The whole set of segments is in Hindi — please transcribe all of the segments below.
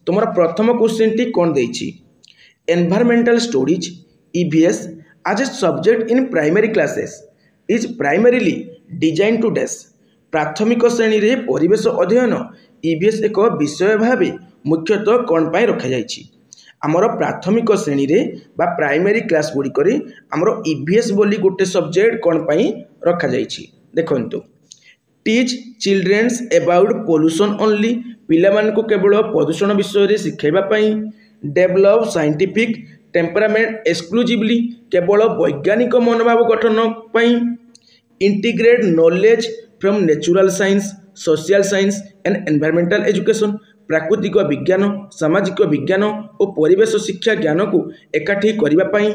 तुम प्रथम क्वेश्चन टी कौन देछि environmental studies EVS as a subject in primary classes is primarily designed to dash प्राथमिक श्रेणी रे परिवेश अध्ययन ईवीएस एक विषय भाव मुख्यतः कौन पाई रखा जाइछि आमर प्राथमिक श्रेणी रे बा प्राइमरी क्लास गुड़िक आमर ईवीएस बोली गोटे सब्जेक्ट कौन पाई रखा जाइछि देखंतु teach childrens about pollution only पिलामानकु केवल प्रदूषण विषय रे शिखाइबा पई डेवलप साइंटिफिक टेम्परामेंट एक्सक्लूसिवली केवल वैज्ञानिक मनोभाव गठन पई integrate knowledge from natural science social science and environmental education प्राकृतिक विज्ञान सामाजिक विज्ञान और परिवेश शिक्षा ज्ञान को एकाठी करबा पई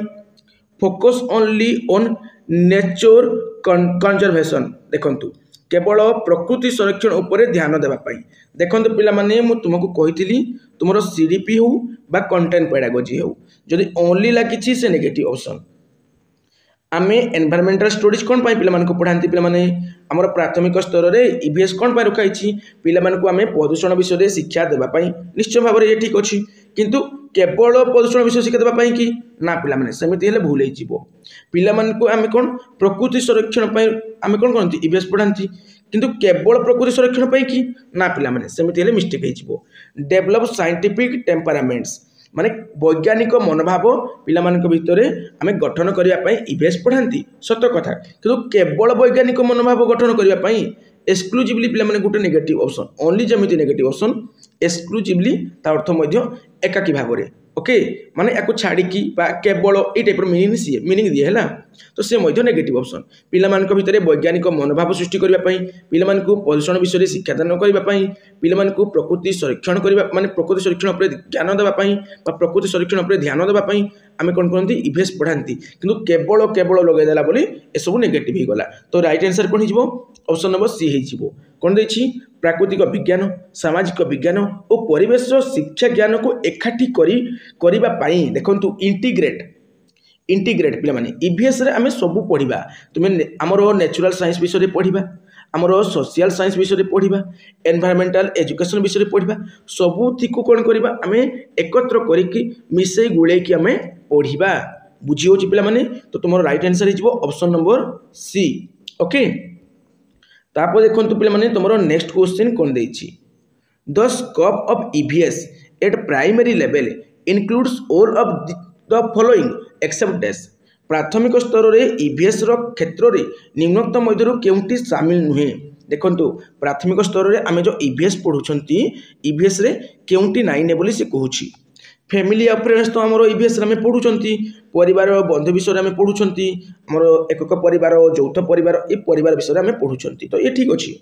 focus only on nature conservation देखंतु केवल प्रकृति संरक्षण उपरे ध्यान देबा पई देखंतु पिला माने मु तुमको कहितली तुमरो सीडीपी हो बा कंटेंट पेडागोजी हो जदि ओनली लागिछि से नेगेटिव ऑप्शन आमे एनवायरमेंटल स्टडीज कोन पाई पिला मानको पढांती पिला माने हमर प्राथमिक स्तर रे ईवीएस कोन पाई रखाइछि पिला मानको आमे प्रदूषण विषय रे शिक्षा देबा पाई निश्चय भाबरे ये ठीक अछि किंतु केवल प्रदूषण विषय शिक्षा देबा पाई कि ना पिला माने सेमिति हेले भूल हे जिवो पिला मानको आमे कोन प्रकृति संरक्षण पाई आमे कोन करंती ईवीएस पढांती किंतु केवल प्रकृति संरक्षण पाई कि ना पिला माने सेमिति हेले मिस्टेक हे जिवो डेवलप साइंटिफिक टेम्परामेंट्स माने वैज्ञानिक मनोभाव पिला मानक भितरे आमे गठन करिया पई ईवीएस पढांती सत्य कथा किंतु केवल वैज्ञानिक मनोभाव गठन करिया पई एक्सक्लूसिवली पिला माने गुटे नेगेटिव ऑप्शन ओनली जेमिति नेगेटिव ऑप्शन एक्सक्लूसिवली ता अर्थ मध्य एकाकी भागरे ओके माने याको छाड़ी की बा केवल ए टाइप मीनिंग दिए हैला तो से मध्य नेगेटिव ऑप्शन पिला मानक भितरे वैज्ञानिक मनोभाव सृष्टि करिया पई पिला मानकु प्रदूषण विषय शिक्षादान करिया पई पिला मानकु प्रकृति संरक्षण करिया माने प्रकृति संरक्षण पर ज्ञान देबा पई बा प्रकृति संरक्षण पर ध्यान देबा पई आमे कोन करंती ईवीएस पढांती किंतु केवल लगे देला बोली ए सब नेगेटिव ही गला तो राइट आंसर कोन हिजबो ऑप्शन नंबर सी हिजबो कोन देछि प्राकृतिक विज्ञान सामाजिक विज्ञान और परिवेश शिक्षा ज्ञान को एकाठी करिबा पई देखंतु इंटीग्रेट पिला माने ईवीएस रे आमे सब पढिबा तुमे हमरो नेचुरल साइंस विषय रे पढिबा हमरो सोशल साइंस विषय रे पढिबा एनवायरमेंटल एजुकेशन विषय रे पढिबा सबु थिकु कोन करिबा आमे एकत्र करिकि मिसै गुळे कि आमे पढिबा बुझियो छि पिला माने तो तुमरो राइट आंसर हिजबो ऑप्शन नंबर सी ओके तापर देखंतु पिला माने तुमरो नेक्स्ट क्वेश्चन कोन देछि the scope of EVS at primary level includes all of the following except dash प्राथमिक स्तर रे ईवीएस रो क्षेत्र रे निम्नोक्त मध्यरु केउंटी शामिल नुहे देखंतु प्राथमिक स्तर रे आमे जो ईवीएस पढुछंती ईवीएस रे केउंटी नाइ ने बोली से कहूची फैमिली अफेयर्स तो हमरो ईवीएस रे आमे पढुछंती परिवार बंधु विषय रे आमे पढुछंती हमरो एकक परिवार यौथ परिवार ए परिवार विषय रे आमे पढुछंती तो ये ठीक अछि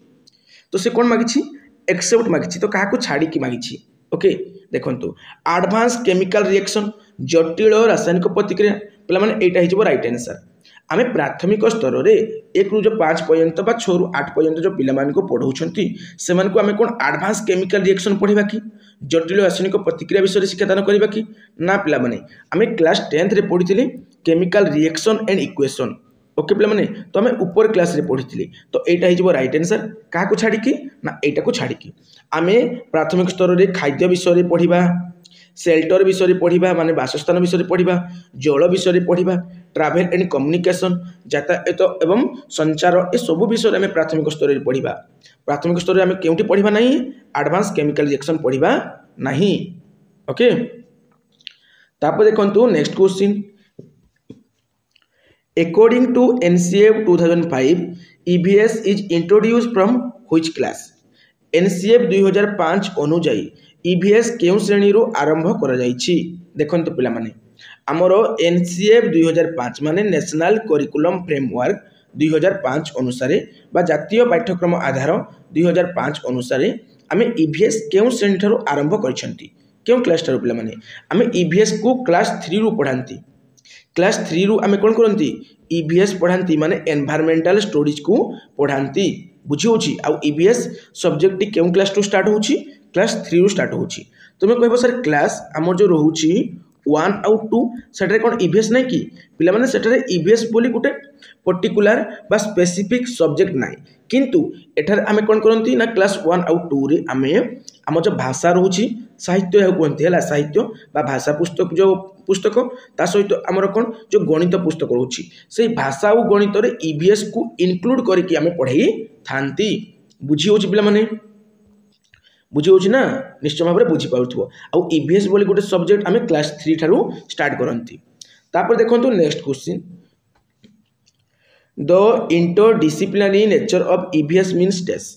तो से कोन मागिछि एक्सेप्ट मागिछि तो काहा को छाडी की मागिछि ओके देखंतु एडवांस केमिकल रिएक्शन जटिल रासायनिक प्रतिक्रिया पिला माने एटा हिजबो राइट आंसर आमे प्राथमिक स्तर रे 1 रु 5 पर्यंत बा 6 रु 8 पर्यंत जो पिला मान को पढौछंती से मान को आमे कोन एडवांस केमिकल रिएक्शन पढिबा की जटिल रासायनिक प्रतिक्रिया विषय रे शिक्षादान करबा की ना पिला माने आमे क्लास 10th रे पढिथिले chemical reaction and equation okay पिला माने तो आमे ऊपर क्लास रे पढिथिले तो एटा हिजबो राइट आंसर काहा को छाडी की ना एटा को छाडी की आमे प्राथमिक स्तर रे खाद्य विषय रे पढिबा शेल्टर विषय पढ़ा माने बासस्थान विषय पढ़ा जल विषय पढ़ा ट्रैवल एंड कम्युनिकेशन यातायात एवं संचार ए सब विषय आम प्राथमिक स्तर में पढ़ा प्राथमिक स्तर में केउंटी पढ़ा नहीं एडवांस केमिकल रिएक्शन पढ़ा नहीं ओके तापर देखंतु next question according to NCF 2005 EVS is introduced from which class NCF 2005 अनुଯାयी ईवीएस केउ श्रेणी रो आरंभ करा जाईछि देखंतु पिला माने हमरो एनसीएफ 2005 माने नेशनल करिकुलम फ्रेमवर्क 2005 अनुसार बा जातीय पाठ्यक्रम आधार 2005 अनुसार आमे ईवीएस केउ श्रेणी थारो आरंभ करछंती केउ क्लास थारो पिला माने आमे ईवीएस को क्लास 3 रो पढांती क्लास 3 रू आमे कोन करंती ईवीएस पढांती माने एनवायरमेंटल स्टडीज को पढांती बुझी होची आ ईवीएस सब्जेक्ट केउ क्लास टू स्टार्ट होची क्लास 3 रू स्टार्ट होची तुमे कहबो सर क्लास हमर जो रहूची 1 आउ 2 सेटरे कोन ईवीएस नै की पिला माने सेटरे ईवीएस बोली गुटे पर्टिकुलर बा स्पेसिफिक सब्जेक्ट नै किंतु एठार आमे कोन करंती ना क्लास 1 आउ 2 रे आमे आम जो भाषा रोचे साहित्य या कहते हैं साहित्य बा भाषा पुस्तक जो पुस्तक ता सहित आमर कौन जो गणित पुस्तक रोचे से भाषा और गणित ईवीएस को इनक्लूड करके आम पढ़ाई था बुझी हो पे बुझी हो ना निश्चय भाव में बुझीपार आउ ईवीएस बोली गोटे सब्जेक्ट आम क्लास 3 ठारू स्टार्ट करती देखो next question the interdisciplinary nature of EVS means डेस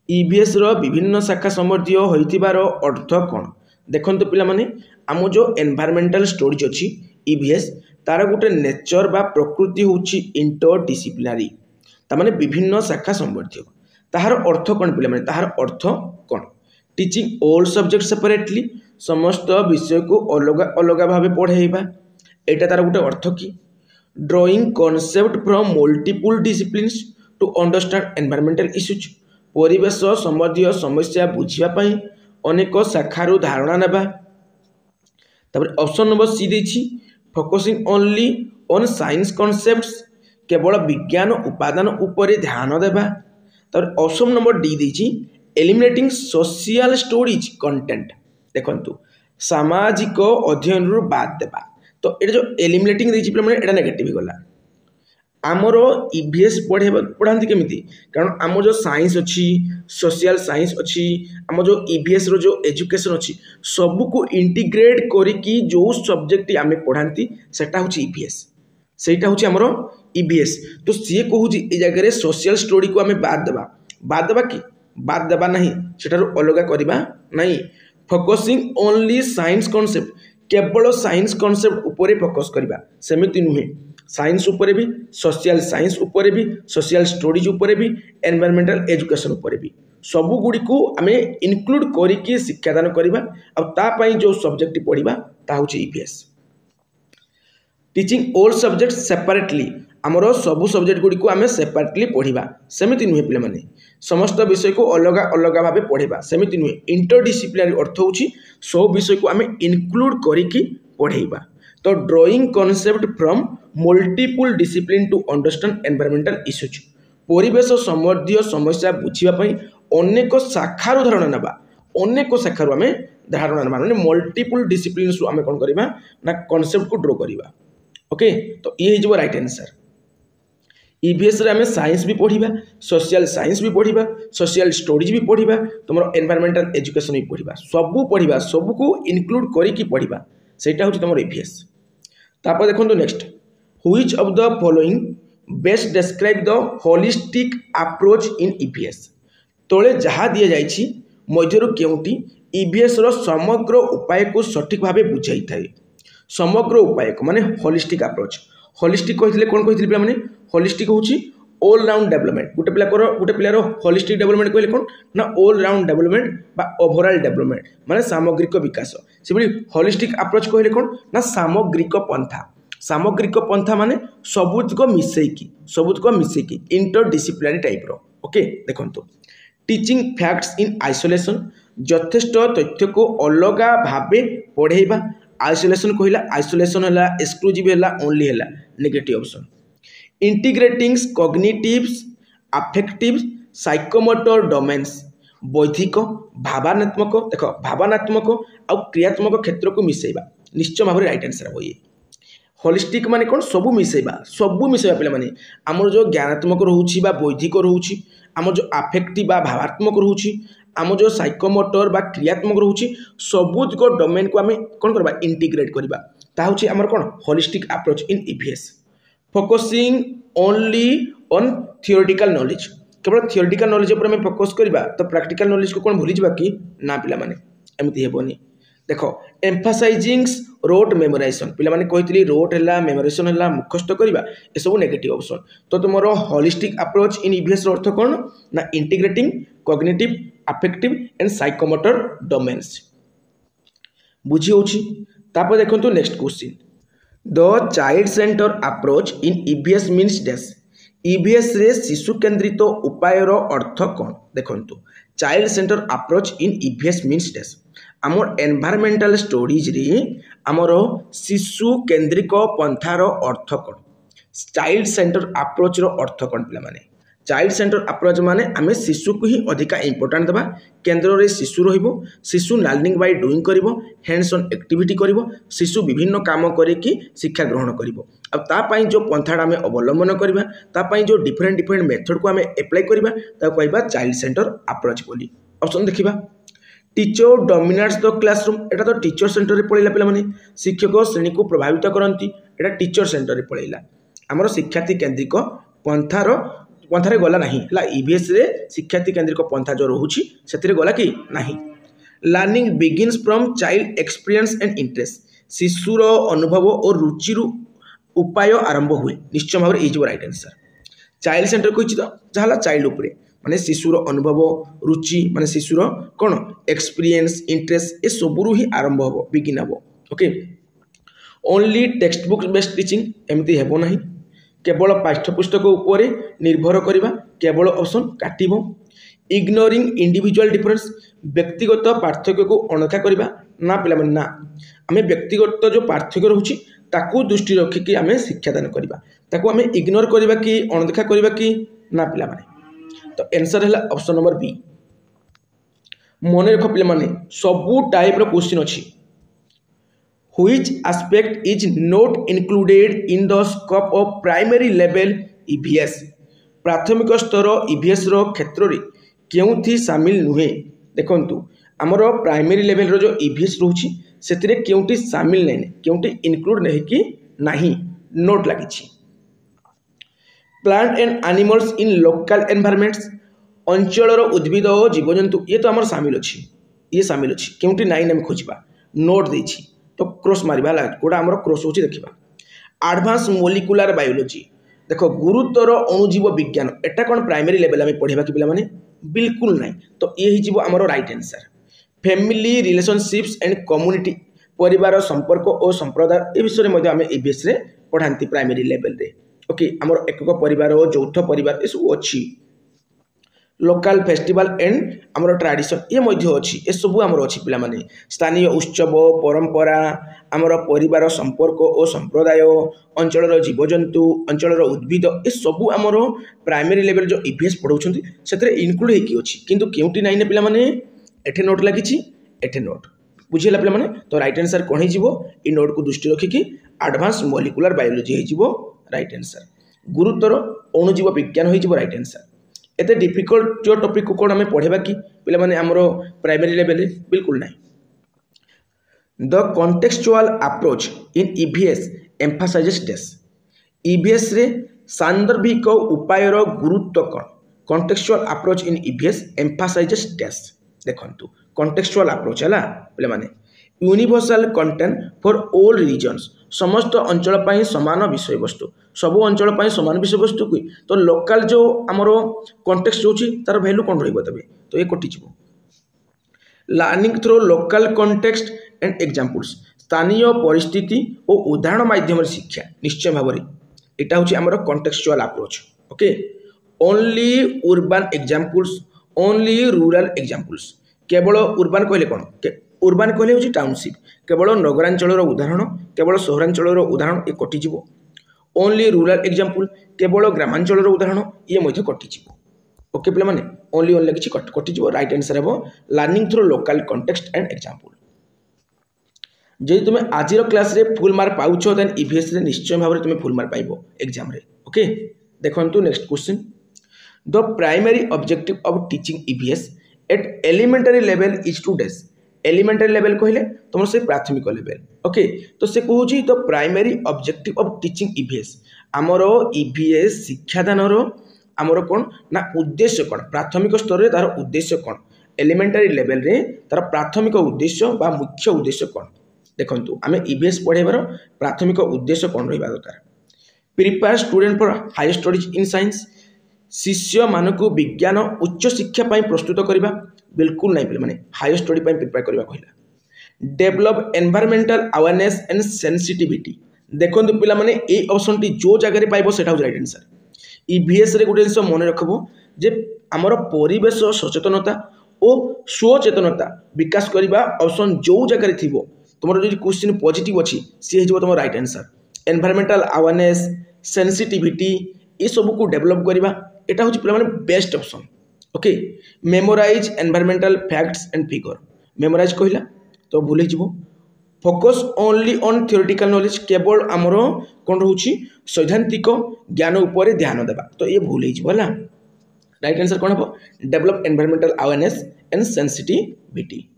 ईवीएस रो विभिन्न शाखा संबंधी होइतिबार अर्थ कौन देखो पे आम जो एनवायरमेंटल स्टडीज अच्छी ईवीएस तार गोटे नेचर बा प्रकृति होची इंटरडिसिप्लिनरी तामाने विभिन्न शाखा संबंधी ताहार अर्थ कौन पे ताहार अर्थ कौन टीचिंग ऑल सब्जेक्ट सेपरेटली समस्त विषय को अलग अलग भाव पढ़ाइबा एटा तार गोटे अर्थ कि drawing concept from multiple disciplines to understand environmental issues परिवेश संबंधी समस्या बुझापी अनेक शाखार धारणा नेबा ऑप्शन नंबर सी देछि focusing only on science concepts केवल विज्ञान उपादान उपर ध्यान देबा ऑप्शन नंबर डी देछि एलिमिनेटिंग सोशल स्टोरीज कंटेंट देखंतु सामाजिक अध्ययन रु बाद देबा तो ये जो एलिमिनेटिंग देछि पे एटा नेगेटिव गला आमर ईवीएस पढ़ाती केमिति कारण आम जो साइंस अच्छी सोशल साइंस अच्छी आम जो ईवीएस रो जो एजुकेशन अच्छी सबू को इंटीग्रेट करिकी जो सब्जेक्ट आम पढ़ाती सेटा हूँ ईवीएस सेटा हूँ आमर ईवीएस तो सी कहूँ ये जगह सोशल स्टोरी को आम बाद देबा कि बाद देबा नहीं सेटारू अलग करबा नहीं फोकसिंग ओनली साइंस कॉन्सेप्ट केवल साइंस कॉन्सेप्ट उपरे फोकस करबा सेमिति नुहे साइंस उपरे भी सोशल साइंस उपरे भी सोशल स्टडीज उपरे भी एनवायरमेंटल एजुकेशन उपरे भी सबू गुड़ी को आम इनक्लूड करिकी शिक्षादान करबा और तापाई जो सब्जेक्ट पढ़िबा ता होची EVS teaching all subject separately आमर सबू सब्जेक्ट गुड़ी को आम सेपरेटली पढ़िबा सेमिति नुहे पिले माने समस्त विषय को अलग अलग भाव पढ़ा सेमिति नुहे इंटरडिसिप्लिनरी अर्थ होची सब विषय को आम इनक्लूड करिकी पढ़ेबा तो drawing concept from multiple discipline to understand environmental issues परिवेश संबंधी समस्या बुझापी अनेक शाखार धारणा नेबा अनेक शाखार आम धारणा नेबा माने मल्टीपल डिसिप्लिन आम कौन करबा ना कॉन्सेप्ट को ड्रॉ करबा ओके तो ये हो राइट आंसर ईवीएस रे आमे साइंस भी पढ़िबा सोशल साइंस भी पढ़िबा सोशल स्टडीज भी पढ़िबा तुमर एनवायरमेंटल एजुकेशन भी पढ़िबा सबू पढ़िबा सबू को इनक्लूड करिकी पढ़िबा सेटा होची तुमर ईवीएस तापर देखंतु next which of the following best describe the holistic approach in EVS तोले जहा दिया जाइछि मध्यरु केउटी ईवीएस रो समग्र उपाय को सठिक भाबे बुझाई थाए समग्र उपाय को माने होलिस्टिक अप्रोच होलिस्टिक कहथिले कोन कहथिले पिला माने होलिस्टिक होची ऑल राउंड डेवलपमेंट गोटे पिलार होलिस्टिक डेवलपमेंट कहले कोन ना ऑल राउंड डेवलपमेंट बा ओवरऑल डेवलपमेंट माने सामग्रिक विकास सेबली होलिस्टिक अप्रोच कहले कोन ना सामग्रिक पंथा माने सबुत को मिसेकी इंटरडिसिप्लिनरी टाइप रो ओके देखंतु टीचिंग फैक्ट्स इन आइसोलेशन यथेष्ट तथ्य को अलग भाबे पढ़ेबा आइसोलेशन कहला आइसोलेशन है एक्सक्लूसिव है ओनली है negative option integrating cognitives affective psychomotor domains बौद्धिक भावनात्मक देख भावनात्मक और क्रियात्मक क्षेत्र को मिसेबा निश्चय भाव राइट आंसर हो ये होलिस्टिक माने कौन सबू मिसेबा पे माने आमर जो ज्ञानात्मक रोची बा बौद्धिक रोची आमर जो अफेक्टिव बा भावात्मक रोची आम जो साइकोमोटर बा क्रियात्मक रोची सबूत को डोमेन को आम कौन करबा इंटीग्रेट करबा ता होची आमर कौन holistic approach in EVS focusing only on theoretical knowledge केवल थियोरेटिकल नॉलेज ऊपर आम फोकस करबा तो प्रैक्टिकल नॉलेज को कौन भूली जाबा कि ना पिला माने एमती हेबोनी देखो एम्फासाइजिंग रोट मेमोराइजेशन पिला माने कहितली रोट हैला मेमोराइजेशन हैला मुखस्त करबा ए सब नेगेटिव ऑप्शन तो तुमरो होलिस्टिक अप्रोच इन ईवीएस रो अर्थ कोन ना integrating cognitive affective and psychomotor domains बुझी होची तापर देखंतु next question the child center approach in EVS means डेस ईवीएस रे शिशु केंद्रित उपाय रो अर्थ कोन देखंतु child center approach in EVS means डेस आमर एनवायरमेंटल स्टडीज रे आमर शिशु केंद्रिक पंथार अर्थ कोन चाइल्ड सेंटर अप्रोच रो अर्थ कोन पिला माने चाइल्ड सेंटर अप्रोच माने आम शिशु को ही अधिका इंपोर्टाट देवा केन्द्र में शिशु रहिबो शिशु लर्निंग बाय डूइंग करिवो हैंड्स ऑन एक्टिविटी करिवो शिशु विभिन्न काम करिकी शिक्षा ग्रहण करिवो अब ता पई जो पंथाडा आम अवलंबन करबा ता पई जो डिफरेंट डिफरेंट मेथड को आम एप्लाई करबा ता कहबा चाइल्ड सेंटर अप्रोच बोली। ऑप्शन देखिबा टीचर डोमिनेट्स द क्लासरूम एटा तो टीचर सेंटर रे पळैला पिला माने शिक्षक श्रेणी को प्रभावित करंती एटा टीचर सेंटर रे पळैला हमर शिक्षार्थी केंद्रिक पंथारे गला नहीं ईवीएस रे शिक्षार्थी केंद्रिक पंथा जो रोची से गला कि नहीं। Learning begins from child experience and interest शिशुर अनुभव और रुचि उपाय आरंभ हुए निश्चय भाव में राइट आंसर। चाइल्ड सेंटर कही तो जहाँ चाइल्ड उपरे माने शिशुर अनुभव रुचि माने शिशुर कौन एक्सपीरियंस इंटरेस्ट ये सबू ही आरंभ हम बिगिन हम okay. Only text book based teaching एमती हेबो नहीं केवल पाठ्यपुस्तक उपर निर्भर करवा केवल ऑप्शन काटिबो। इग्नोरिंग इंडिविजुअल डिफरेंस व्यक्तिगत पार्थक्य को अणदेखा करवा ना पिला ना आम व्यक्तिगत जो पार्थक्य रोचे ताकू दृष्टि रखिकी आम शिक्षादान करवा ताकू आम इग्नोर करवा कि अणदेखा करवा कि ना पिला माने तो आंसर है ऑप्शन नंबर बी। मन रख पिला माने सबू टाइप रो क्वेश्चन अच्छी Which aspect is not included in the scope of primary level EVS प्राथमिक स्तर EVS रो क्षेत्र रे केउथि शामिल नुहे देखंतु हमर प्राइमरी लेवल रो जो EVS रोची सेतिरे केउथि शामिल नै केउथि इंक्लूड नै कि नाही नोट लागिछि। Plant and animals in local environments अंचल रो उद्भिद और जीवजंतु ये तो हमर शामिल अछि ये शामिल अछि केउथि नै हम खोजबा नोट देछि तो क्रॉस मारिबा कोडा हमर क्रॉस होची देखिबा। एडवांस मोलिकुलर बायोलॉजी देखो गुरुतर अणुजीव विज्ञान एटा कोन प्राइमरी लेवल में पढ़ेबा कि पिला माने बिल्कुल नहीं तो ये ही जीव हमर right answer. Family relationships and community परिवार संपर्क और संप्रदाय ए विषय में आम ईवीएस रे पढ़ाती प्राइमरी लेवल रे ओके। हमर एकक परिवार यौथ परिवार ये सब अच्छी लोकल फेस्टिवल एंड आमर ट्रेडिशन ये मध्य अच्छी ये सब आमर अच्छी पिला माने स्थानीय उत्सव परंपरा आमर परिवार संपर्क और संप्रदाय अंचल जीवजंतु अंचल उद्भिद ये सब आमर प्राइमरी लेवल जो ईवीएस पढ़ाऊँ से इनक्लूड होगी अच्छी किंतु केउटी नाइन पिला माने एठे नोट लगी एठे नोट बुझेगा पिला माने तो राइट आंसर कौन हो नोट को दृष्टि रखिकी एडवांस मोलिकुलर बायोलॉजी हो राइट आंसर। गुरुतर अणुजीव विज्ञान हो राइट आंसर। एते डिफिकल्ट जो टॉपिक को कौन आम पढ़ेबा कि पिला माने हमरो प्राइमरी लेवल बिल्कुल नहीं। The contextual approach in EVS emphasises this EVS रे सांदर्भिक उपायर गुरुत्व कौन contextual approach in EVS emphasises this देखंतु कॉन्टेक्चुअल अप्रोच है पिला माने universal content for all regions समस्त अंचल पाई समान विषय वस्तु सब अंचल पाई समान विषय वस्तु को तो लोकल जो आमर कॉन्टेक्स्ट होची तार वैल्यू कौन रहिबो तबे तो ये कटिଯିवो। Learning through local context and examples स्थानीय परिस्थिति और उदाहरण माध्यम शिक्षा निश्चय भाव में यहाँ हूँ आमर contextual approach okay. Only urban examples only rural examples केवल उर्बान कहले कौन उर्बान कहले हूँ टाउनशिप केवल नगरांचल उदाहरण केवल सहरांचल उदाहरण ये कटिଯିव। ओनली रूरल एग्जांपल केवल ग्रामांचल उदाहरण ये कटिଯିव ओके पिला माने ओनली ओनली किछि कटिजिवो राइट आंसर हेबो learning through local context and example. जे तुम आज क्लास रे फुल मार्क पाउछ देन ईवीएस रे निश्चय भाव तुम फुल मार्क पाइबो एग्जाम रे ओके। देखंतु next question the primary objective of teaching EVS at elementary level is to डेस एलिमेंटरी लेवल कहले तुम से प्राथमिक लेवल ओके तो से कहूँ the primary objective of teaching EVS आमर ईवीएस शिक्षादान आमर कौन ना उद्देश्य कौन प्राथमिक स्तर में तार उद्देश्य कौन एलिमेंटरी लेवल रे तार प्राथमिक उद्देश्य बा मुख्य उद्देश्य कौन देखंतु आम ईवीएस पढ़ेबार प्राथमिक उद्देश्य कौन रहा दरकार। Prepare student for higher studies in science शिष्य मानक विज्ञान उच्च शिक्षा प्रस्तुत करवा बिल्कुल नहीं माने हायर स्टडी प्रिपेयर करवा कहला। Develop environmental awareness and sensitivity देखो पिला माने ए ऑप्शन टी जो जगह पाइबो सेटा हो राइट आंसर। ईवीएस रे गोटे जिन मन रखबो जे आमर परिवेश सचेतनता और स्वचेतनता विकास करवा ऑप्शन जो जगह थिबो तुम जो क्वेश्चन पॉजिटिव अच्छी सी हो तुम right answer. Environmental awareness sensitivity ये सब को डेवलप करवा एटा हूँ पे best option. Okay memorise environmental facts and figure memorise कहला तो भूल हो focus only on theoretical knowledge केवल आमर कौन रोचे सैद्धांतिक ज्ञान उपर ध्यान देवा तो ये भूल है राइट आंसर कौन हम develop environmental awareness and sensitivity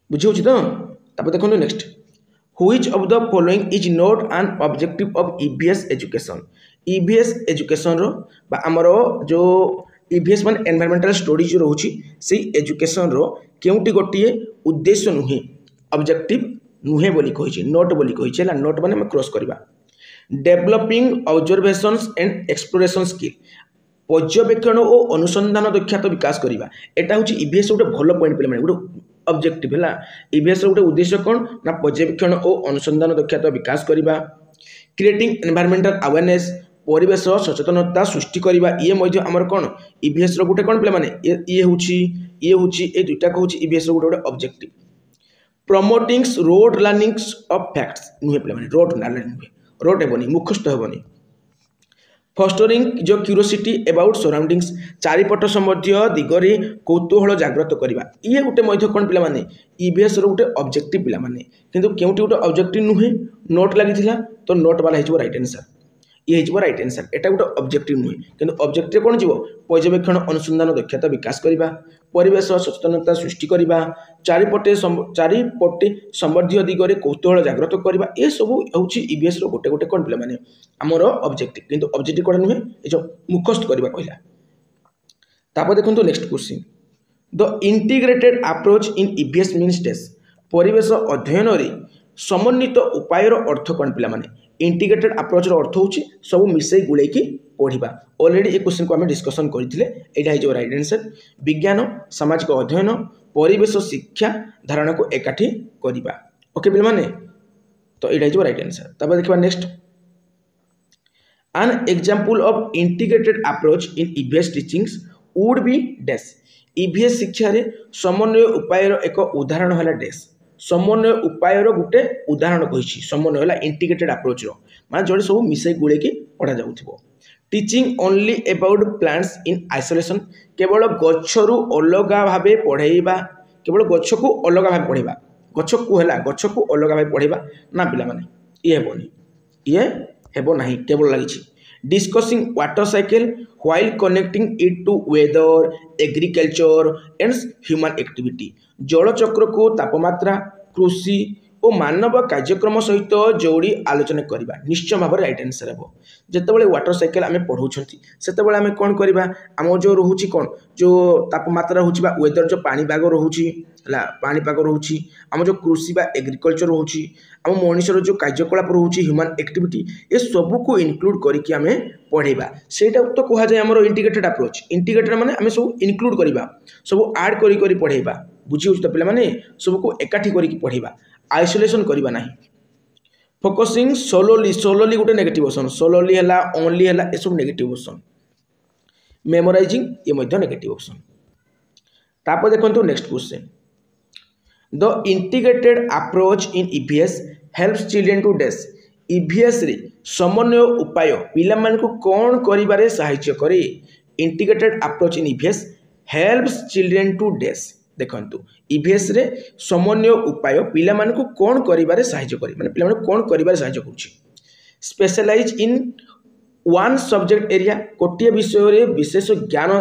बुझे तो देखो next which of the following is not an objective of EVS education EVS education रो बा हमर जो ईवीएस मान एनवायरमेंटल स्टडीज रोची से एजुकेशन रो केउटी गोटिए उद्देश्य नुहे ऑब्जेक्टिव नुहे बोली कहिछि नोट बोली कहिछि ला नोट माने हम क्रॉस करबा developing observations and exploration skill पर्यवेक्षण और अनुसंधान दक्षता विकास करवा एटा हूँ ईवीएस गोटे भल पॉइंट पे गोटे ऑब्जेक्टिव है ईवीएस गोटे उद्देश्य कौन ना पर्यवेक्षण और अनुसंधान दक्षता विकास करवा क्रिएटिंग एनवायरमेंटल अवेयरनेस परिवेश सचेतनता सृष्टि करवा ये आमर कौन ईवीएस गोटे कौन पे ये हूँ ये दुईटा हूँ ईवीएस गोटे गोटे objective promoting road learnings of facts नुहे पे रोड लर्निंग नुहे रोड हेनी मुखस्त हेनी फस्टरिंग जो क्यूरोसिटी अबाउट सराउंडिंग्स चारिपट संबंधी दिगरे कौतूहल जागृत करवा ये गोटे कौन पे ईवीएस गोटे ऑब्जेक्टिव पे किंतु केउटी गोटे ऑब्जेक्टिव नुहे नोट लगी तो नोट वाला हो राइट आंसर ये हो राइट आंसर एटा गोटे ऑब्जेक्टिव नुहे किंतु ऑब्जेक्टिव कौन जीव पर्यवेक्षण अनुसंधान दक्षता विकास करवा परिवेश सचेतनता सृष्टि करवा चारिपटे संबंधी दिगरे कौतूहल जागृत करवा ये सब हूँ ईवीएस गोटे गोटे कौन पे आमर ऑब्जेक्टिव किंतु ऑब्जेक्टिव कौन नुहे ये मुखस्त करवा कहला तापर देखो next question the integrated approach in EVS means डेस परिवेश अध्ययन रे समन्वित उपायर अर्थ कौन पे इंटीग्रेटेड अप्रोच अर्थ हूँ सब मिसई गुड़े पढ़ा ऑलरेडी ये क्वेश्चन को आम डिस्कसन करते यहाँ राइट आंसर विज्ञान सामाजिक अध्ययन परिवेश शिक्षा धारणा को एकाठी करवा ओके पे तो यहाँ राइट आंसर तब देखा next an example of integrated approach in EVS teachings would be dash EVS शिक्षा रे समन्वय उपायर एक उदाहरण है डैश समन्वय उपायर गोटे उदाहरण कही समन्वय है इंटीग्रेटेड अप्रोच मान जो सब मिसई गुड़े पढ़ा जाऊ teaching only about plants in isolation केवल गच्छरू अलग भाव पढ़ेबा केवल गछ को अलग भाव पढ़ेबा गछ को है गछ को अलग भाव पढ़ेबा ना पिला माने ये हेबनी ये हेबो नहीं केवल लगी discussing water cycle while connecting it to weather agriculture and human activity जलचक्र को तापमात्रा कृषि और मानव कार्यक्रम सहित जोड़ी आलोचना करवा निश्चय भाव राइट आंसर हे जितेबाला वाटर साइकिल आम पढ़ाऊँ से आम कौन करवा आम जो रोचे कौन जो तापमात्रा रोचे वेदर जो पाणीपाग रोचे पाणीपाग रोचे आम जो कृषि एग्रीकल्चर रोचे आम मनुष्यर जो कार्यकलाप रोचे ह्यूमन एक्टिविटी ये सबको इनक्लूड करके आम पढ़ेबा सेटा तो कह जाए आम इंटीग्रेटेड अप्रोच इंटीग्रेटेड माने आम सब इनक्लूड करवा सब आड करी पढ़ेबा बुझी तो पे सबको एकाठी करके पढ़ेबा आइसोलेशन करवा ना फोकसिंग सोलोली गोटे नेगेटिव ऑप्शन सोलोली है ओनली है ये सब नेगेटिव ऑप्शन मेमोराइजिंग ये नेगेटिव ऑप्शन तापर देखो next question the integrated approach in EVS helps children to dash EVS रे समन्वय उपाय पिला मान को कौन करिबारे सहायता करे integrated approach in EVS helps children to dash देखंतु ईवीएस रे समन्वय उपाय पिला मान को कौन करिबारे सहायता करे माने पिला मान कौन करिबारे सहायता करूची specialise in one subject area गोटे विषय रे विशेष ज्ञान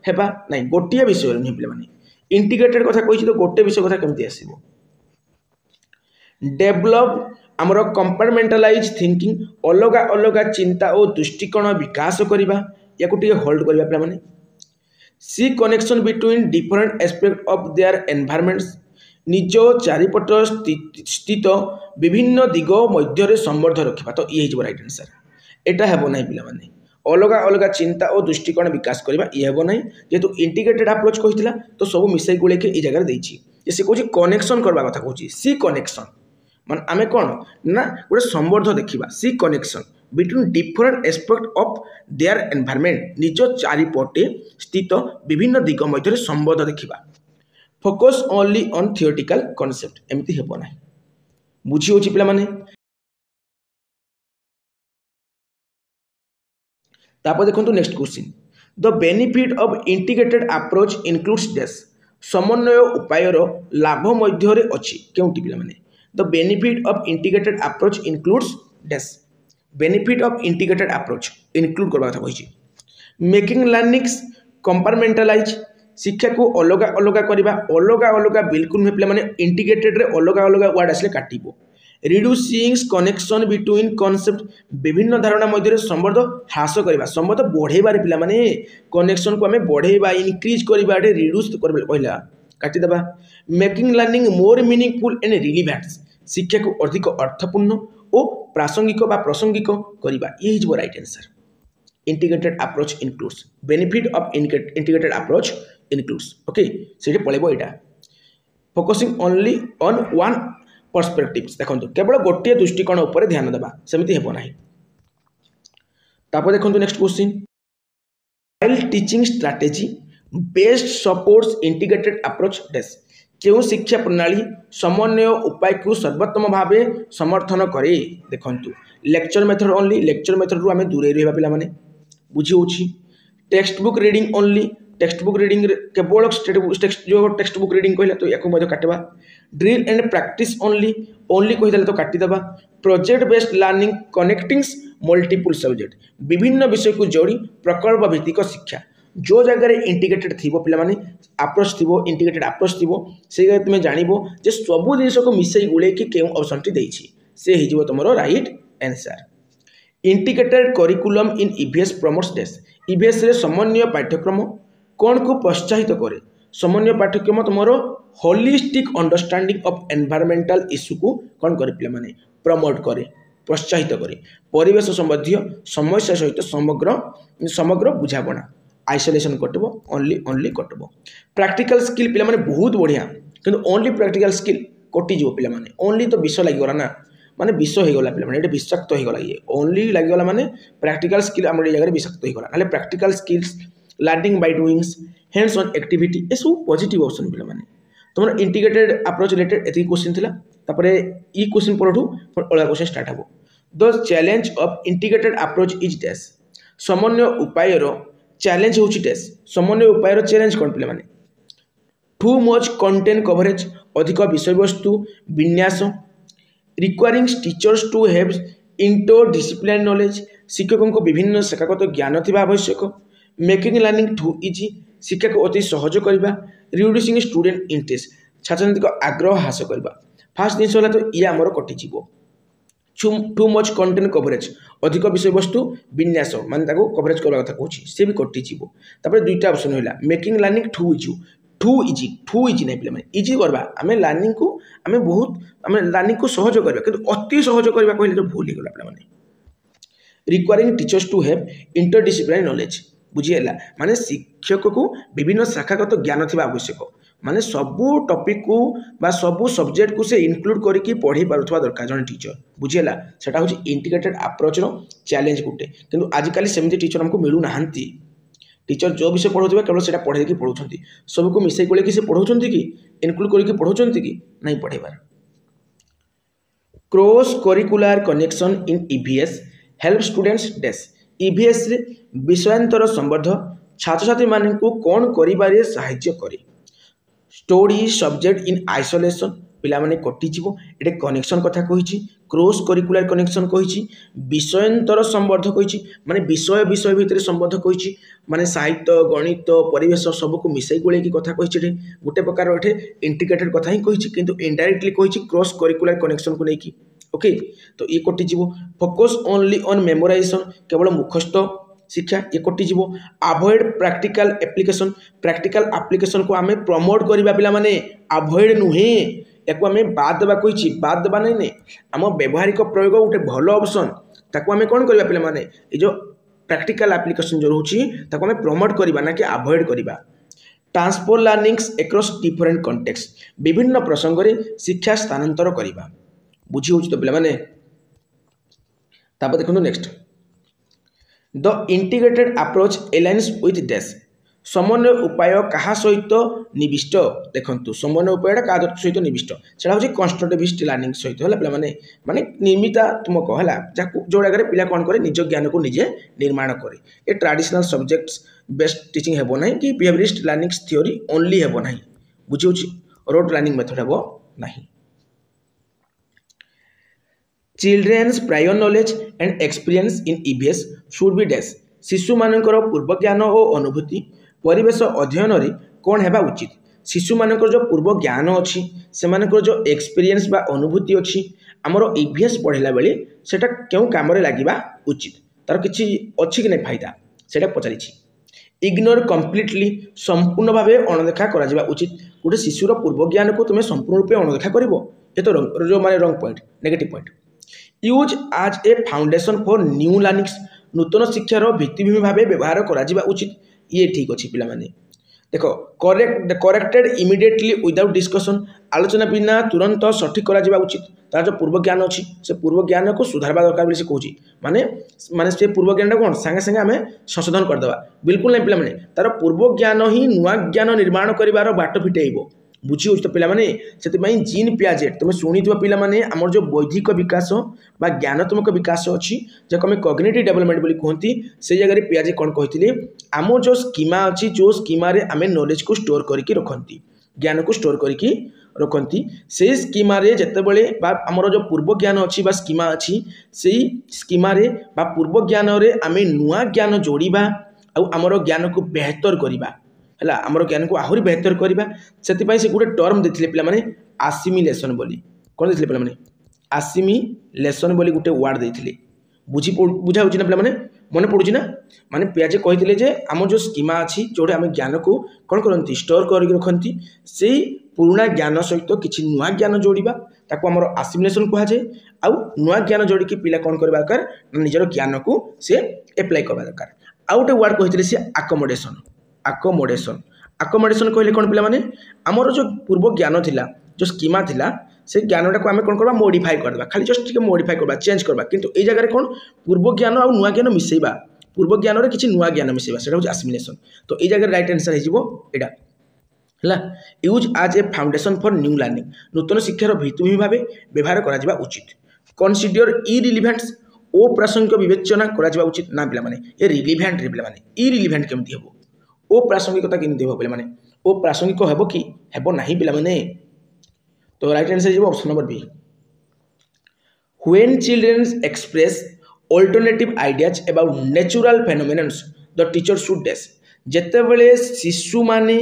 हेबा नहीं गोटे विषय नहीं पिला माने इंटीग्रेटेड कथा कहि तो गोटे विषय कथा केमती आसीबो डेवलप आमर कंपार्टमेंटलाइज थिंकिंग अलग अलग चिंता और दृष्टिकोण विकास करवा या होल्ड करवा पिला माने see connection between different aspect of their environments निज चारिपट स्थित विभिन्न दिग मध्य संबंध रखा तो ये राइट आंसर एटा हेबो नहीं पिला माने अलग अलग चिंता और दृष्टिकोण विकास करवा ये हेबो नहीं जेहेतु इंटीग्रेटेड अप्रोच कहितला तो सब मिसई गुले के ई जगह देछि से कहूँ कनेक्शन करवा कथा कहूँ सी कनेक्शन मान आम कौन ना गोटे संबंध देखा see connection between different aspect of their environment निज चारिपटे स्थित विभिन्न दिग मध्य संबंध देखा focus only on theoretical concept एमती हेबो ना बुझी होची पिला माने तापर देखो next question the benefit of integrated approach includes dash समन्वय उपायर लाभ मध्य अच्छी केउटी पिला माने the benefit of integrated approach includes dash benefit of integrated approach include करबा कथा कहिछि मेकिंग लर्निंग्स कंपार्टमेंटलाइज शिक्षा को अलग अलग करवा अलग अलग बिल्कुल पे मैंने इंटीग्रेटेड रे अलग अलग वर्ड आसले काटिबो रिड्यूसिंग कनेक्शन बिटवीन कॉन्सेप्ट विभिन्न धारणा मध्य संबंध ह्रास करवा संबंध बढ़ेबार पिला माने कनेक्शन को हमें बढ़ेबा इंक्रीज करवा रिड्यूस करबा कहला काटिदेबा making learning more meaningful and relevant शिक्षा को अधिक अर्थपूर्ण और प्रासंगिक बा प्रासंगिक करवा ये his right answer integrated approach includes benefit of integrated approach includes okay से पळेबो एटा focusing only on one perspectives देखंतु केवल गोटे दृष्टिकोण ऊपर ध्यान देबा सेमिति हेबो नाही तापर देखंतु next question while teaching strategy based supports integrated approach डेस केउ शिक्षा प्रणाली समन्वय उपाय को सर्वोत्तम भावे समर्थन करे देखंतु lecture method only lecture method रु हमें दूरे रहबा पिला माने बुझी होची textbook reading only textbook reading केवल जो टेक्स्ट बुक रीडिंग कहला तो याको मध्य काटबा drill and practice only only कहि तो काटी देबा project based learning connecting multiple subject विभिन्न विषय को जोड़ी प्रकल्प भित्तिक शिक्षा जो जगह इंटीग्रेटेड थी पिला माने अप्रोच थी इंटीग्रेटेड अप्रोच थी से जगह तुम जानबो जे सब जिनिस को मिसई गुले कि केउ ऑप्शन टी देछि से हिजबो तमरो right answer integrated curriculum in EVS promotes डेस ईवीएस रे समन्वय पाठ्यक्रम कौन को प्रोत्साहित करे समन्वय पाठ्यक्रम तुमरो holistic understanding of environmental issue को कौन करे पिला माने प्रमोट करे प्रोत्साहित करे परिवेश संबंधी समस्या सहित समग्र समग्र बुझाबना आइसोलेशन कटबो ओनली कटबो प्रैक्टिकल स्किल पिला माने बहुत बढ़िया किंतु ओनली प्रैक्टिकल स्किल कटि जो पिला माने ओनली तो विषय लागि गला ना माने विष हो गला पिला माने एटा विषाक्त हो गला ये ओनली लागि गला माने प्रैक्टिकल स्किल हमर जगह विषाक्त हो गला नाले practical skills learning by doings hands on activity ए सब पॉजिटिव ऑप्शन पिला माने तुमर इंटीग्रेटेड अप्रोच रिलेटेड एथि क्वेश्चन थिला तापरे ई क्वेश्चन परठू ओला क्वेश्चन स्टार्ट हबो the challenge of integrated approach is dash समन्वय उपाय रो चैलेंज होची डैश समन्वय उपाय रो चैलेंज कोन पिला माने टू मच कंटेंट कवरेज अधिक विषय वस्तु विन्यास requiring teachers to have interdisciplinary knowledge शिक्षकों को विभिन्न शाखागत ज्ञान थिबा आवश्यक मेकिंग लर्निंग टू इजी शिक्षा को अति सहज करबा रिड्यूसिंग स्टूडेंट इंटरेस्ट छात्र को आग्रह ह्रास करबा फास्ट दिन होला तो ये हमर कटि जीवो टू मच कंटेंट कवरेज अधिक विषय वस्तु विन्यास माने ताको कवरेज करबा कथा कहूची से भी कटि जीवो तापर दुईटा ऑप्शन होला मेकिंग लर्निंग टू इजी नहीं पे इजी करवा आम लर्निंग को आम बहुत आम लर्निंग को सहज करवा किंतु अति सहज करवा कहले जो भूल हो गला पे requiring teachers to have interdisciplinary knowledge बुझीगला माने शिक्षक को विभिन्न शाखागत ज्ञान थिबा आवश्यक माने सबू टॉपिक को बा सबू सब्जेक्ट को से इंक्लूड करके पढ़ी पारुथवा दरकार जन टीचर बुझीगला सेटा होची इंटीग्रेटेड अप्रोच रो चैलेंज गुटे किंतु आजिकल सेमती टीचर हमको मिलू नाहंती टीचर जो विषय पढ़ाऊे केवल से पढ़े कि पढ़ाऊँ सबको मिसई गोले कि पढ़ाऊँ कि इनक्लूड करके पढ़ाऊँ कि नहीं पढ़ेबार cross curricular connection in EVS help students डेस ईवीएस रे विषयांतर संबंध छात्र छात्री मान को कौन करिबारे सहाय्य करे स्टडी सब्जेक्ट इन आइसोलेशन पिला माने कटिजिवो एटे कनेक्शन कथा कहिछि क्रॉस करिकुलर कनेक्शन कहिछि विषयांतर संबंध कहिछि माने विषय विषय भितर संबंध कहिछि माने साहित्य गणित परिवेश सब को मिसई गोले की कथा कहिछि रे गुटे प्रकार एठे इंटीग्रेटेड कथा ही कहिछि किंतु इनडायरेक्टली कहिछि क्रॉस करिकुलर कनेक्शन को नेकी ओके तो ये कटिजिवो फोकस ओनली ऑन मेमोराइजेशन केवल मुखस्थ शिक्षा ये कटिजिवो अवॉइड प्रैक्टिकल एप्लिकेशन को आमे प्रमोट करबा पिला माने अवॉइड नुहे याको आमे बाद देबा कहिछि बाद देबा नै आम व्यवहारिक प्रयोग गोटे भल ऑप्शन ताको आमे कोन करबा पिला माने ए जो प्रैक्टिकल एप्लिकेशन जो रहउछि ताको आमे प्रमोट करबा ना कि अवॉइड करबा transfer learnings across different context विभिन्न प्रसंग रे शिक्षा स्थानांतर करबा बुझी होछि तो पिला माने तापर देखो next the integrated approach aligns with dash समन्वय उपाय क्या सहित निविष्ट देखो समन्वय उपाय क्या सहित निविष्ट से हूँ कंस्ट्रक्टिविस्ट लर्निंग सहित है पे माने निर्मितात्मक है जो जगह पिला कौन करे निज ज्ञान को निजे निर्माण करे ये ट्रेडिशनल सब्जेक्ट्स बेस्ट टीचिंग हेबो नहीं कि बिहेवियरिस्ट लर्निंग थ्योरी ओनली हेबो नहीं बुझी रोड लर्निंग मेथड हेबो नहीं children's prior knowledge and experience in EVS should be dash शिशु मानकर पूर्व ज्ञान और अनुभूति परिवेश अध्ययन रे कौन हेबा उचित शिशु मानकर जो पूर्व ज्ञान अच्छी से जो एक्सपीरियंस बा अनुभूति अच्छी आमर ईवीएस पढ़ला बेले सेटा क्यों काम लगे उचित तार किसी अच्छी कि नहीं फायदा सेटा पचारि इग्नोर कम्प्लीटली संपूर्ण भाव अणदेखा करा उचित गोटे शिशुर पूर्व ज्ञान को तुम्हें संपूर्ण रूपे अणदेखा कर ये तो जो माने रंग point negative point use as a foundation for new learnings नूतन शिक्षार भित्तिभूमि भाव व्यवहार करा उचित ये ठीक अच्छे पिला माने देखो करेक्टेड इमिडिएटली विदाउट डिस्कशन आलोचना बिना तुरंत सठिक करा उचित तार जो पूर्व ज्ञान अच्छी से पूर्व ज्ञान को सुधारवा दरकार बोली से कहूँ माने माने से पूर्व ज्ञान कौन सांगे सांगे आम संशोधन करदे बिल्कुल नहीं पिला पूर्व पूर्व ज्ञान ही नुआ ज्ञान निर्माण कर बाट फिटेब बुझी तो पिलाने से जीन पियाजेट तुम शुणी पिला आमर जो बौद्धिक विकास बा ज्ञानात्मक विकास अच्छी जब आम कॉग्निटिव डेवलपमेंट बोली कहती से जगह पियाजे कौन कहते आम जो स्कीमा अच्छी जो स्कीमा आम नॉलेज को स्टोर करके रखती ज्ञान को स्टोर करके रखती से स्कीमा जितेबले आमर जो पूर्व ज्ञान अच्छी स्कीमा अच्छी से स्कीमा पूर्व ज्ञान आम नुआ ज्ञान जोड़ा आमर ज्ञान को बेहतर करवा है आमर ज्ञान को आहरी बेहतर करवा से गोटे टर्म देते पे आसिमिलेसन बोली कौन देते पे आसिमिलेसन बोली गोटे वार्ड देते बुझा होना पे मन पड़ूँ ना माने पियाजे कहते आम जो स्कीमा अच्छी जो आम ज्ञान को कौन करती स्टोर करके रखती से पुराणा ज्ञान सहित किसी नुआ ज्ञान जोड़ा ताको आमर आसिमिलेसन कहुए आउ नुआ ज्ञान जोड़िकी पिला कौन करवा दरकार निजर ज्ञान को से एप्लाय करवा दरकार आउ गोटे वार्ड कहते सी आकोमोडेशन आकोमोडेशन कहले कौन पिला माने आमर जो पूर्व ज्ञान थिला जो स्कीमा थिला से ज्ञानटा को आम कौन करवा मोडिफाई करवा खाली जस्ट टिके मोडिफाई करवा चेंज करवा किंतु ए जगह कौन पूर्व ज्ञान और नुआ ज्ञान मिसेबा पूर्व ज्ञान रे किछि नुआ ज्ञान मिसेबा सेटा हो आसिमिलेशन तो ए जगह राइट आंसर हो एटा हला use as a foundation for new learning नूतन शिक्षार भित्तिभूमि भाव व्यवहार करा उचित कन्सिडर इरिलिवेंट्स अप्रासंगिक विवेचना करा उचित ना पिला माने ए रिलिवेंट रे पिला माने इरिलिवेंट केमति हेबो अप्रासंगिकता केमती हे पे अप्रासंगिक हेब कि हेब नहीं पे तो राइट आंसर हो option number B when children express alternative ideas about natural phenomenons the teacher should dash जेतेबेले शिशु माने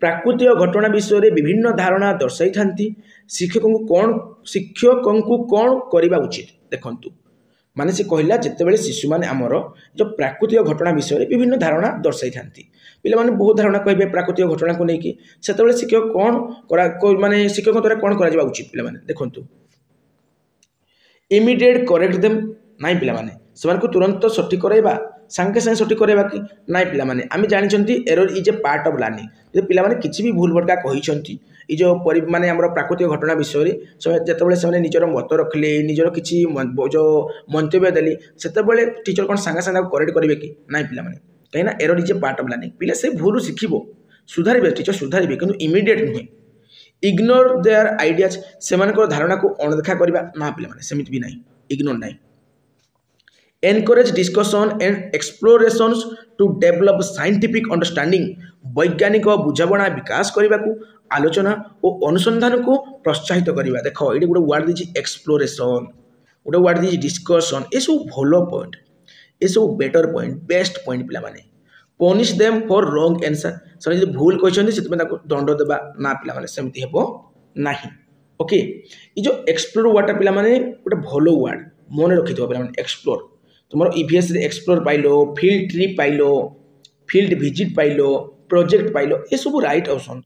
प्राकृतिक घटना विषय में विभिन्न धारणा दर्शाई थांती शिक्षकों को कौन करवा उचित देखंतु माने से कहला जितेबाला शिशु मैंने आमर जो प्राकृतिक घटना विषय में विभिन्न धारणा दर्शाई थांती पिला माने बहुत धारणा कहे प्राकृतिक घटना को लेकिन से शिक्षक कौन माने शिक्षक द्वारा कौन करा उचित पिला माने देखंतु इमिडिएट करेक्ट देम नाई पिला माने सेमान को तुरंत सठिक कराइबा सांगे सांगे सठिक कराइबा कि नाई पिला माने आमी जानिछंती error is a part of learning जे पिला माने किछि भी भूल भटका कहिछंती ई जो माने हमर प्राकृतिक घटना विषय जेतेबेले से निजर मत रखले निजर किछि जो मंतव्य देली सेतेबेले टीचर कौन सांगे सांगे करेक्ट करिवे कि नाई पिला माने कहीं error is a part of learning पिला से भूल शिखिबो सुधारिबे टीचर सुधारिबे किंतु इमिडिएट नुहे इग्नोर देयर आइडियाज सेमानकर धारणा को अणदेखा करबा ना पिला माने समित भी नहीं इग्नोर नहीं encourage discussion and explorations to develop scientific understanding वैज्ञानिक बुझाणा विकास करने को आलोचना और अनुसंधान को प्रोत्साहित करवा देख ये गोटे वर्ड दी एक्सप्लोरेशन गोटे वर्ड दी डिस्कसन ये सब भल पॉइंट ये सब बेटर पॉइंट बेस्ट पॉइंट पिला माने punish them for wrong answer से भूल कहते दंड देवा ना पिला सेमती हेबो नाही ओके ये जो एक्सप्लोर वर्डटा पिला माने गोटे भल वर्ड मन रखि पे एक्सप्लोर तुम EVS explore pile field trip pile field visit pile project pile ये सब राइट ऑप्शन